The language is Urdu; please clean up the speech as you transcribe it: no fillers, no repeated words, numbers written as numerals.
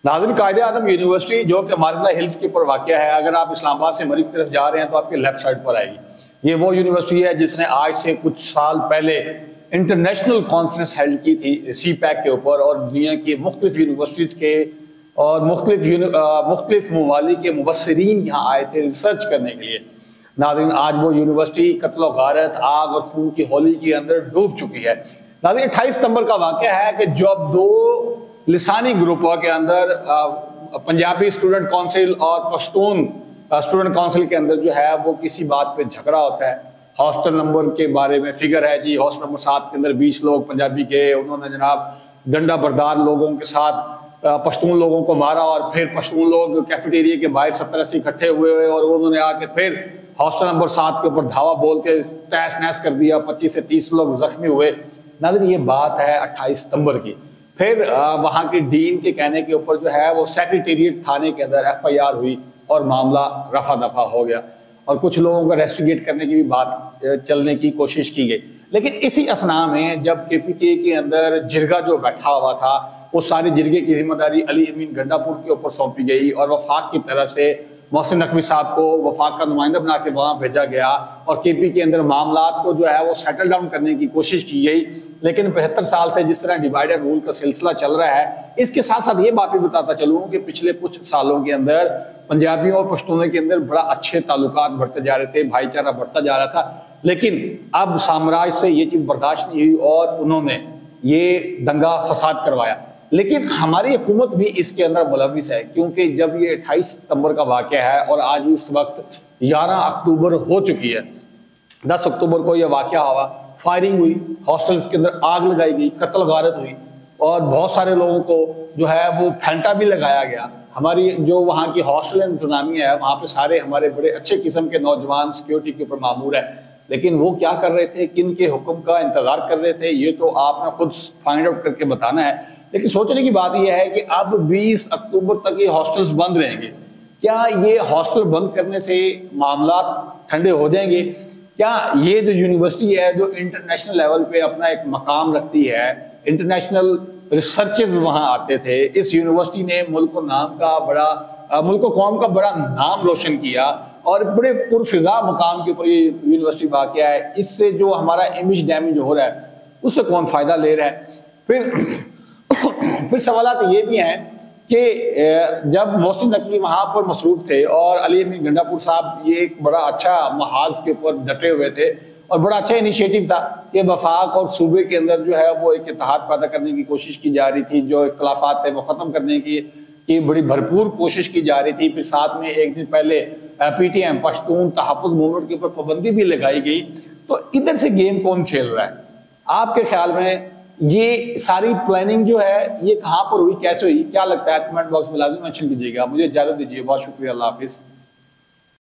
ناظرین، قائد اعظم یونیورسٹی جو کہ مارگلا ہلز کے اوپر واقع ہے، اگر آپ اسلام آباد سے مری کی طرف جا رہے ہیں تو آپ کے لیفٹ سائڈ پر آئے گی۔ یہ وہ یونیورسٹی ہے جس نے آج سے کچھ سال پہلے انٹرنیشنل کانفرنس ہیلڈ کی تھی سی پیک کے اوپر، اور دنیا کی مختلف یونیورسٹیز کے اور مختلف ممالک کے مبصرین یہاں آئے تھے ریسرچ کرنے کے لیے۔ ناظرین، آج وہ یونیورسٹی قتل و غارت، آگ اور خون کی ہولی کے اندر ڈوب چکی ہے۔ ناظرین، 28 ستمبر کا واقعہ ہے کہ جب دو لسانی گروپوں کے اندر پنجابی اسٹوڈنٹ کونسل اور پشتون اسٹوڈنٹ کونسل کے اندر جو ہے وہ کسی بات پہ جھگڑا ہوتا ہے۔ ہاسٹل نمبر کے بارے میں فگر ہے جی، ہاسٹل نمبر 7 کے اندر 20 لوگ پنجابی کے، انہوں نے جناب ڈنڈا بردار لوگوں کے ساتھ پشتون لوگوں کو مارا، اور پھر پشتون لوگ کیفیٹیریا کے باہر 70-80 اکٹھے ہوئے اور انہوں نے آ کے پھر ہاسٹل نمبر 7 کے اوپر دھاوا بول کے تیس نیس کر دیا، 25 سے 30 لوگ زخمی ہوئے۔ ناظرین، یہ بات ہے 28 ستمبر کی۔ پھر وہاں کے ڈین کے کہنے کے اوپر جو ہے وہ سیکریٹریٹ تھانے کے اندر FIR ہوئی اور معاملہ رفع دفع ہو گیا، اور کچھ لوگوں کو ریسٹیگیٹ کرنے کی بھی بات چلنے کی کوشش کی گئی۔ لیکن اسی اثناء میں جب KPK کے اندر جرگہ جو بیٹھا ہوا تھا، وہ ساری جرگے کی ذمہ داری علی امین گنڈا پور کے اوپر سونپی گئی، اور وفاق کی طرف سے محسن نقوی صاحب کو وفاق کا نمائندہ بنا کے وہاں بھیجا گیا، اور KP کے اندر معاملات کو جو ہے وہ سیٹل ڈاؤن کرنے کی کوشش کی گئی۔ لیکن 75 سال سے جس طرح ڈیوائڈ اینڈ رول کا سلسلہ چل رہا ہے، اس کے ساتھ ساتھ یہ بات بھی بتاتا چلوں کہ پچھلے کچھ سالوں کے اندر پنجابیوں اور پشتونوں کے اندر بڑا اچھے تعلقات بڑھتے جا رہے تھے، بھائی چارہ بڑھتا جا رہا تھا۔ لیکن اب سامراج سے یہ چیز برداشت نہیں ہوئی اور انہوں نے یہ دنگا فساد کروایا۔ لیکن ہماری حکومت بھی اس کے اندر ملوث ہے، کیونکہ جب یہ 28 ستمبر کا واقعہ ہے اور آج اس وقت 11 اکتوبر ہو چکی ہے، 10 اکتوبر کو یہ واقعہ ہوا، فائرنگ ہوئی، ہاسٹلز کے اندر آگ لگائی گئی، قتل غارت ہوئی، اور بہت سارے لوگوں کو جو ہے وہ پھینٹا بھی لگایا گیا۔ ہماری جو وہاں کی ہاسٹل انتظامیہ ہے، وہاں پہ سارے ہمارے بڑے اچھے قسم کے نوجوان سیکیورٹی کے اوپر مامور ہے، لیکن وہ کیا کر رہے تھے، کن کے حکم کا انتظار کر رہے تھے، یہ تو آپ نے خود فائنڈ آؤٹ کر کے بتانا ہے۔ لیکن سوچنے کی بات یہ ہے کہ اب 20 اکتوبر تک یہ ہاسٹلز بند رہیں گے۔ کیا یہ ہاسٹل بند کرنے سے معاملات ٹھنڈے ہو جائیں گے؟ کیا یہ جو یونیورسٹی ہے جو انٹرنیشنل لیول پہ اپنا ایک مقام رکھتی ہے، انٹرنیشنل ریسرچرز وہاں آتے تھے، اس یونیورسٹی نے ملک و قوم کا بڑا نام روشن کیا، اور بڑے پرفضا مقام کے اوپر یہ یونیورسٹی واقع ہے، اس سے جو ہمارا امیج ڈیمیج ہو رہا ہے اس سے کون فائدہ لے رہا ہے؟ پھر سوالات یہ بھی ہیں کہ جب محسن نقوی وہاں پر مصروف تھے اور علی امین گنڈا پور صاحب یہ ایک بڑا اچھا محاذ کے اوپر ڈٹے ہوئے تھے، اور بڑا اچھا انیشیٹو تھا کہ وفاق اور صوبے کے اندر جو ہے وہ ایک اتحاد پیدا کرنے کی کوشش کی جا رہی تھی، جو اختلافات تھے وہ ختم کرنے کی بڑی بھرپور کوشش کی جا رہی تھی۔ پھر ساتھ میں ایک دن پہلے PTM پشتون تحفظ موومنٹ کے اوپر پابندی بھی لگائی گئی۔ تو ادھر سے گیم کون کھیل رہا ہے آپ کے خیال میں؟ یہ ساری پلاننگ جو ہے یہ کہاں پر ہوئی، کیسے ہوئی، کیا لگتا ہے؟ کمنٹ باکس میں لازم مینشن کیجیے گا۔ مجھے اجازت دیجیے، بہت شکریہ، اللہ حافظ۔